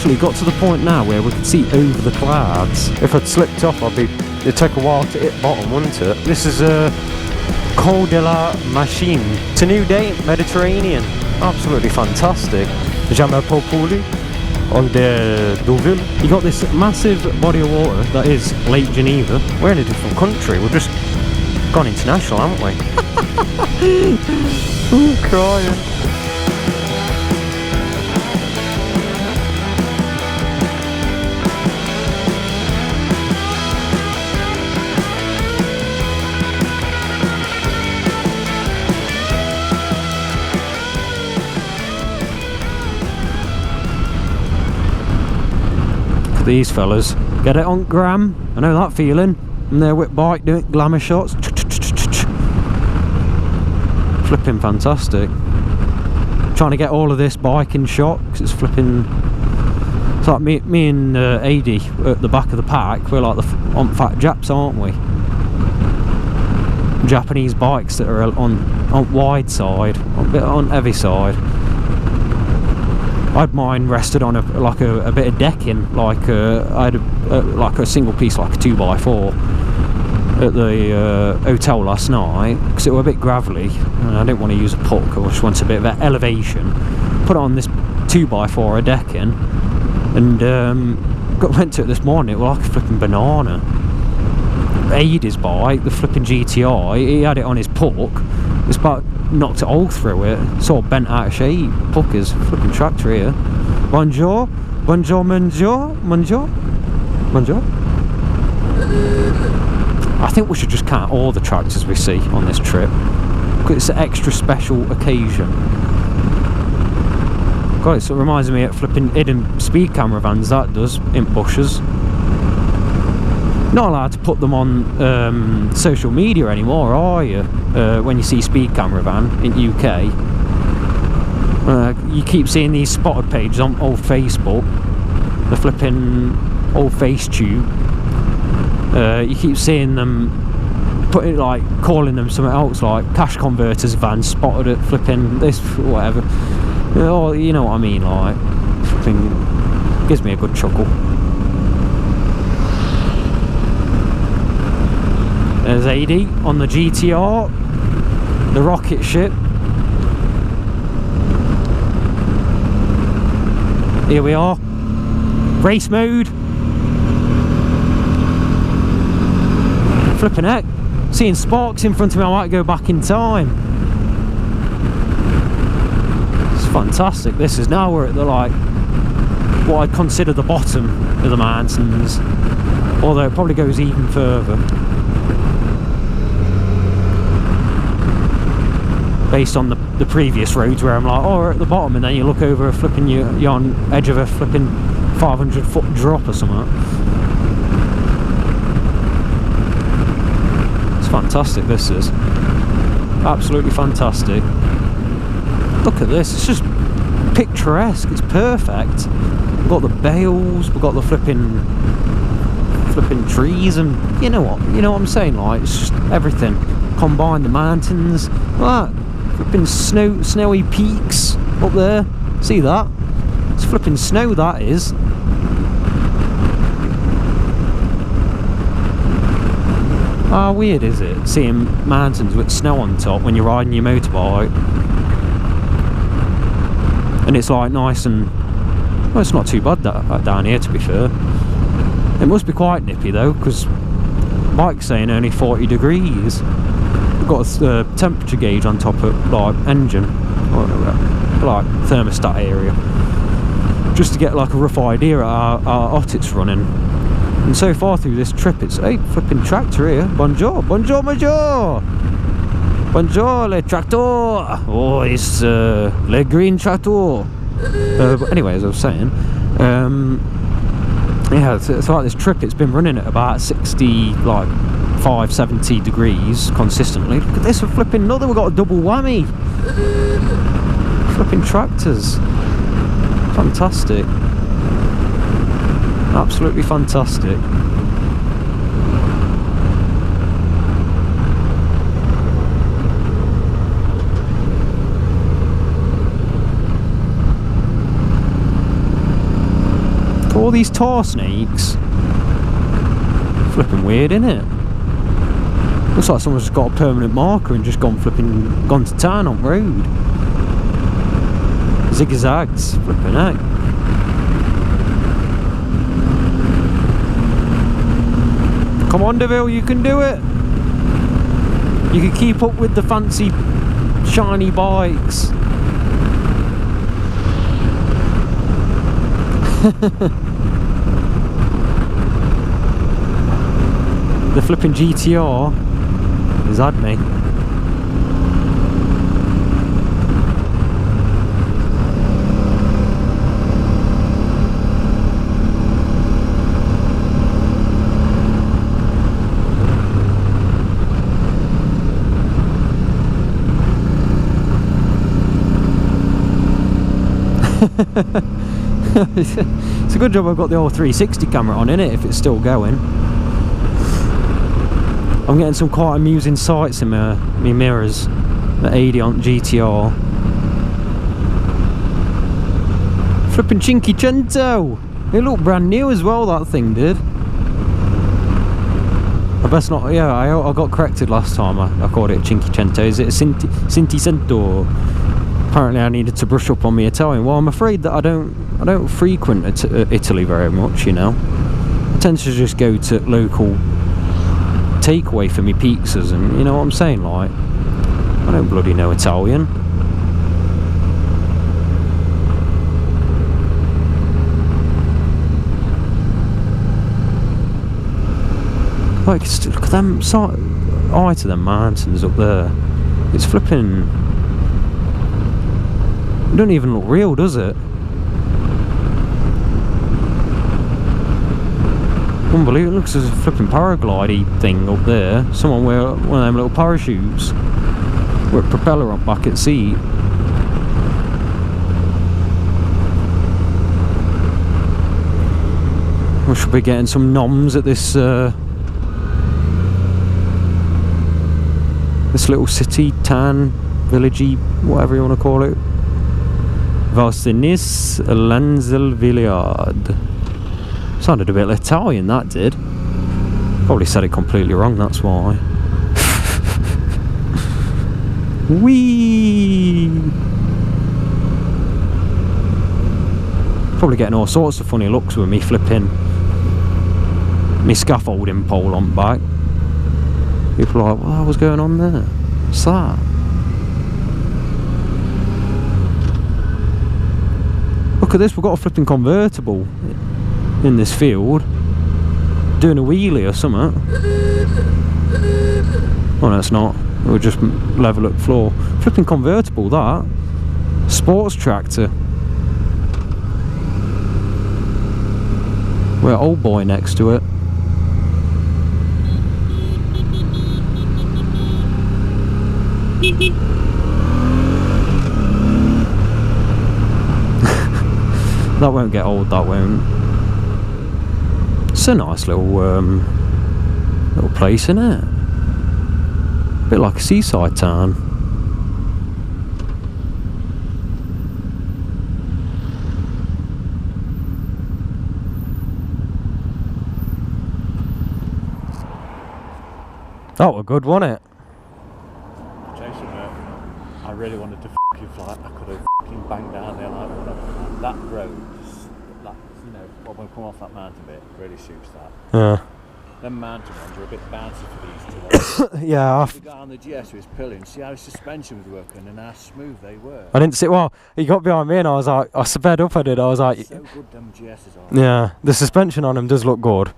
literally got to the point now where we can see over the clouds. If I'd slipped off, it'd take a while to hit bottom, wouldn't it? This is a Col de la Machine. It's a new day, Mediterranean. Absolutely fantastic. Jamais pour Pooley on the Deauville. You got this massive body of water that is Lake Geneva. We're in a different country. We've just gone international, haven't we? I'm crying. These fellas get it on gram. I know that feeling. And they're with bike doing glamour shots. Flipping fantastic. Trying to get all of this bike in shot because it's flipping. It's like me and AD at the back of the pack. We're like the fat Japs, aren't we? Japanese bikes that are on wide side, a bit on heavy side. I had mine rested on a bit of decking, like I had like a single piece, like a 2x4 at the hotel last night because it was a bit gravelly and I didn't want to use a puck. I just wanted a bit of elevation. Put it on this 2x4 a decking and went to it this morning. It was like a flipping banana. His bike, the flipping GTI, he had it on his puck. It's about knocked a hole through it. It's all bent out of shape. Puckers, flipping tractor here. Bonjour, bonjour, bonjour, bonjour, bonjour. I think we should just count all the tractors we see on this trip because it's an extra special occasion. God, it reminds me of flipping hidden speed camera vans. That does in bushes. Not allowed to put them on social media anymore, are you? When you see speed camera van in UK, you keep seeing these spotted pages on old Facebook, the flipping old FaceTube. You keep seeing them putting calling them something else, like cash converters van spotted at flipping this whatever. Oh, you know what I mean? Like, flipping gives me a good chuckle. There's AD on the GTR, the rocket ship. Here we are, race mode. Flipping heck, seeing sparks in front of me, I might go back in time. It's fantastic. This is now we're at the what I'd consider the bottom of the mountains, although it probably goes even further. Based on the previous roads where I'm like, oh, we're at the bottom, and then you look over a flipping, you're on edge of a flipping 500-foot drop or something. It's fantastic, this is. Absolutely fantastic. Look at this, it's just picturesque, it's perfect. We've got the bales, we've got the flipping trees, and you know what I'm saying, like, it's just everything. Combine the mountains, look. Flipping snowy peaks up there. See that? It's flipping snow, that is. How weird is it seeing mountains with snow on top when you're riding your motorbike? And it's like nice and... well, it's not too bad that down here, to be fair. It must be quite nippy though, because bike's saying only 40 degrees. Got a temperature gauge on top of engine, like thermostat area, just to get a rough idea of how hot it's running. And so far through this trip, it's a flipping tractor here. Bonjour, bonjour, bonjour, bonjour, le tractor. Oh, it's le green tractor. But anyway, as I was saying, yeah, throughout this trip, it's been running at about 65-70 degrees consistently. Look at this, we're flipping another, we've got a double whammy. Flipping tractors. Fantastic. Absolutely fantastic. All these tar snakes. Flipping weird, innit? Looks like someone's just got a permanent marker and just gone to town on road. Zigzags, flipping out. Come on, Deville, you can do it. You can keep up with the fancy, shiny bikes. The flipping GTR has had me. It's a good job I've got the old 360 camera on, innit, if it's still going. I'm getting some quite amusing sights in my mirrors. The 80 on GTR. Flipping Cinquecento! It looked brand new as well, that thing did. I best not, yeah, I got corrected last time. I called it Cinquecento. Is it a Cinquecento? Apparently I needed to brush up on my Italian. Well, I'm afraid that I don't frequent Italy very much, you know. I tend to just go to local takeaway for me pizzas, and you know what I'm saying, like, I don't bloody know Italian. Like, look at them height of them mountains up there. It's flipping. It doesn't even look real, does it? Unbelievable. It looks as a flipping paraglidey thing up there. Someone wear one of them little parachutes with a propeller on back at seat. We should be getting some noms at this this little city, town, villagey, whatever you want to call it. Val-Cenis, Lanslevillard. Sounded a bit Italian, that did. Probably said it completely wrong, that's why. Whee! Probably getting all sorts of funny looks with me flipping me scaffolding pole on back. People are like, what was going on there? What's that? Look at this, we've got a flipping convertible in this field. Doing a wheelie or something. Oh no, it's not. We'll just level up floor. Flipping convertible, that. Sports tractor. We're an old boy next to it. That won't get old, that won't. It's a nice little place, isn't it? A bit like a seaside town. That was good, wasn't it? Jason, I really wanted to you fly. I could have banged down there like that road. That, you know, when we come off that mountain bit, really suits that. Yeah. Them mountain ones are a bit bouncy for these two. Yeah. The guy on the GS was pulling. See how his suspension was working and how smooth they were. I didn't see. Well, he got behind me and I was like, I sped up. I did. I was like, so good them GS's are. Yeah, the suspension on them does look good.